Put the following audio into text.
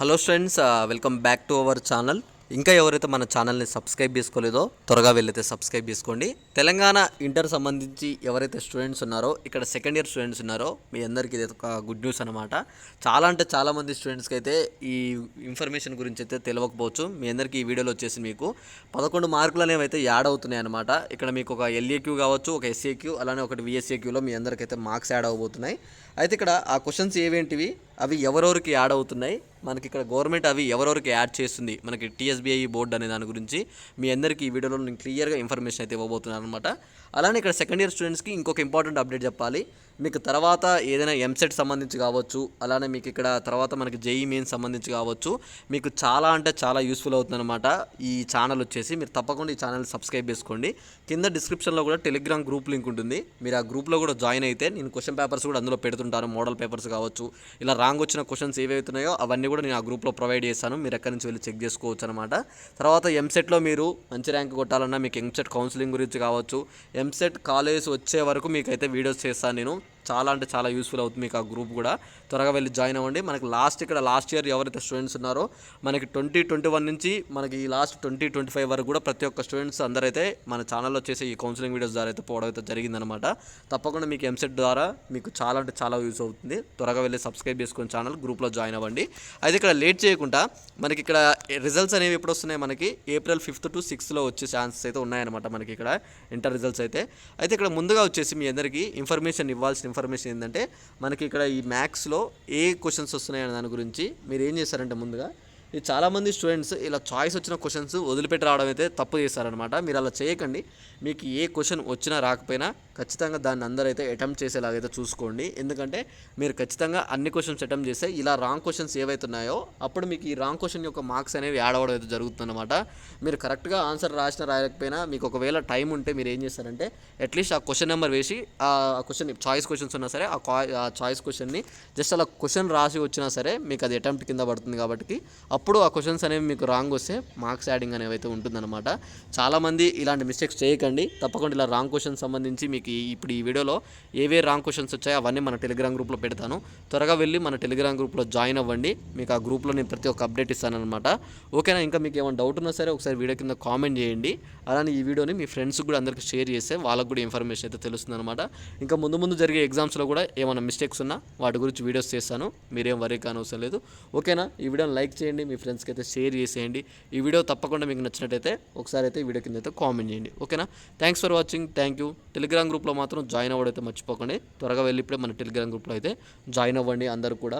Hello friends, welcome back to our channel. ఇంకా ఎవరైతే మన ఛానల్ని సబ్స్క్రైబ్ చేసుకోలేదో త్వరగా వెళ్ళైతే సబ్స్క్రైబ్ చేసుకోండి. తెలంగాణ ఇంటర్ సంబంధించి ఎవరైతే స్టూడెంట్స్ ఉన్నారో, ఇక్కడ సెకండ్ ఇయర్ స్టూడెంట్స్ ఉన్నారో, మీ అందరికీ ఇది ఒక గుడ్ న్యూస్ అనమాట. చాలా అంటే చాలామంది స్టూడెంట్స్కి అయితే ఈ ఇన్ఫర్మేషన్ గురించి అయితే తెలియకపోవచ్చు. మీ అందరికీ ఈ వీడియోలో వచ్చేసి మీకు 11 మార్కులు అనేవి అయితే యాడ్ అవుతున్నాయి అనమాట. ఇక్కడ మీకు ఒక ఎల్ఏక్యూ కావచ్చు, ఒక ఎస్ఏక్యూ, అలానే ఒకటి విఎస్ఏక్యూలో మీ అందరికైతే మార్క్స్ యాడ్ అవ్వబోతున్నాయి. అయితే ఇక్కడ ఆ క్వశ్చన్స్ ఏవేంటివి, అవి ఎవరెవరికి యాడ్ అవుతున్నాయి, మనకి ఇక్కడ గవర్నమెంట్ అవి ఎవరెవరికి యాడ్ చేస్తుంది, మనకి టీఎస్బీఐ బోర్డు అనే దాని గురించి మీ అందరికీ ఈ వీడియోలో నేను క్లియర్గా ఇన్ఫర్మేషన్ అయితే ఇవ్వబోతున్నాను అనమాట. అలానే ఇక్కడ సెకండ్ ఇయర్ స్టూడెంట్స్కి ఇంకొక ఇంపార్టెంట్ అప్డేట్ చెప్పాలి. మీకు తర్వాత ఏదైనా ఎంసెట్ సంబంధించి కావచ్చు, అలానే మీకు ఇక్కడ తర్వాత మనకి జేఈ మెయిన్ సంబంధించి కావచ్చు, మీకు చాలా అంటే చాలా యూస్ఫుల్ అవుతుందన్నమాట. ఈ ఛానల్ వచ్చేసి మీరు తప్పకుండా ఈ ఛానల్ సబ్స్క్రైబ్ చేసుకోండి. కింద డిస్క్రిప్షన్లో కూడా టెలిగ్రామ్ గ్రూప్ లింక్ ఉంటుంది. మీరు ఆ గ్రూప్లో కూడా జాయిన్ అయితే నేను క్వశ్చన్ పేపర్స్ కూడా అందులో పెడుతుంటాను. మోడల్ పేపర్స్ కావచ్చు, ఇలా రాంగ్ వచ్చిన క్వశ్చన్స్ ఏవైతున్నాయో అవన్నీ కూడా నేను ఆ గ్రూప్లో ప్రొవైడ్ చేస్తాను. మీరు ఎక్కడి నుంచి వెళ్ళి చెక్ చేసుకోవచ్చు అనమాట. తర్వాత ఎంసెట్లో మీరు మంచి ర్యాంక్ కొట్టాలన్నా మీకు ఎంసెట్ కౌన్సిలింగ్ గురించి కావచ్చు, ఎంసెట్ కాలేజ్ వచ్చే వరకు మీకైతే వీడియోస్ చేస్తాను నేను. చాలా అంటే చాలా యూస్ఫుల్ అవుతుంది మీకు ఆ గ్రూప్ కూడా. త్వరగా వెళ్ళి జాయిన్ అవ్వండి. మనకి లాస్ట్ ఇయర్ ఎవరైతే స్టూడెంట్స్ ఉన్నారో, మనకి 2021 నుంచి మనకి ఈ లాస్ట్ 2025 వరకు కూడా ప్రతి ఒక్క స్టూడెంట్స్ అందరైతే మన ఛానల్లో చేసే ఈ కౌన్సిలింగ్ వీడియోస్ ద్వారా అయితే పోవడం అయితే జరిగిందనమాట. తప్పకుండా మీకు ఎంసెట్ ద్వారా మీకు చాలా అంటే చాలా యూస్ అవుతుంది. త్వరగా వెళ్ళి సబ్స్క్రైబ్ చేసుకుని ఛానల్ గ్రూప్లో జాయిన్ అవ్వండి. అయితే ఇక్కడ లేట్ చేయకుండా మనకి ఇక్కడ రిజల్ట్స్ అనేవి ఎప్పుడు వస్తున్నాయి, మనకి April 5th to 6th వచ్చే ఛాన్సెస్ అయితే ఉన్నాయన్నమాట మనకి ఇక్కడ ఇంటర్ రిజల్ట్స్ అయితే. ఇక్కడ ముందుగా వచ్చేసి మీ అందరికీ ఇన్ఫర్మేషన్ ఏంటంటే, మనకి ఇక్కడ ఈ మ్యాథ్స్లో ఏ క్వశ్చన్స్ వస్తున్నాయనే దాని గురించి మీరు ఏం చేస్తారంటే, ముందుగా ఈ చాలామంది స్టూడెంట్స్ ఇలా చాయిస్ వచ్చిన క్వశ్చన్స్ వదిలిపెట్టి రావడం అయితే తప్పు చేస్తారనమాట. మీరు అలా చేయకండి. మీకు ఏ క్వశ్చన్ వచ్చినా రాకపోయినా ఖచ్చితంగా దాన్ని అందరైతే అటెంప్ట్ చేసేలాగైతే చూసుకోండి. ఎందుకంటే మీరు ఖచ్చితంగా అన్ని క్వశ్చన్స్ అటెంప్ట్ చేస్తే ఇలా రాంగ్ క్వశ్చన్స్ ఏవైతున్నాయో అప్పుడు మీకు ఈ రాంగ్ క్వశ్చన్ యొక్క మార్క్స్ అనేవి యాడ్ అవ్వడం అయితే జరుగుతుందన్నమాట. మీరు కరెక్ట్గా ఆన్సర్ రాయకపోయినా మీకు ఒకవేళ టైం ఉంటే మీరు ఏం చేస్తారంటే, అట్లీస్ట్ ఆ క్వశ్చన్ నెంబర్ వేసి ఆ క్వశ్చన్ చాయిస్ క్వశ్చన్స్ ఉన్నా సరే ఆ చాయిస్ క్వశ్చన్ని జస్ట్ అలా క్వశ్చన్ రాసి వచ్చినా సరే మీకు అది అటెంప్ట్ కింద పడుతుంది. కాబట్టి అప్పుడు ఆ క్వశ్చన్స్ అనేవి మీకు రాంగ్ వస్తే మార్క్స్ యాడింగ్ అనేవి అయితే ఉంటుందన్నమాట. చాలామంది ఇలాంటి మిస్టేక్స్ చేయకండి. తప్పకుండా ఇలా రాంగ్ క్వశ్చన్ సంబంధించి మీకు ఇప్పుడు ఈ వీడియోలో ఏవే రాంగ్ క్వశ్చన్స్ వచ్చాయో అవన్నీ మన టెలిగ్రామ్ గ్రూప్లో పెడతాను. త్వరగా వెళ్ళి మన టెలిగ్రామ్ గ్రూప్లో జాయిన్ అవ్వండి. మీకు ఆ గ్రూప్లో నేను ప్రతి ఒక్క అప్డేట్ ఇస్తానన్నమాట. ఓకేనా? ఇంకా మీకు ఏమైనా డౌట్ ఉన్నా సరే ఒకసారి వీడియో కింద కామెంట్ చేయండి. అలానే ఈ వీడియోని మీ ఫ్రెండ్స్కి కూడా అందరికీ షేర్ చేస్తే వాళ్ళకు కూడా ఇన్ఫర్మేషన్ అయితే తెలుస్తుంది అనమాట. ఇంకా ముందు జరిగే ఎగ్జామ్స్లో కూడా ఏమైనా మిస్టేక్స్ ఉన్నా వాటి గురించి వీడియోస్ చేస్తాను. మీరేం వరీ కానవసరం లేదు. ఓకేనా? ఈ వీడియోని లైక్ చేయండి, మీ ఫ్రెండ్స్కి అయితే షేర్ చేసేయండి. ఈ వీడియో తప్పకుండా మీకు నచ్చినట్టయితే ఒకసారి అయితే వీడియో కింద అయితే కామెంట్ చేయండి. ఓకేనా? Thanks for watching. Thank you. Telegram గ్రూప్లో మాత్రం జాయిన్ అవ్వడం అయితే మర్చిపోకండి. త్వరగా వెళ్ళి ఇప్పుడే మన టెలిగ్రామ్ గ్రూప్లో అయితే జాయిన్ అవ్వండి అందరూ కూడా.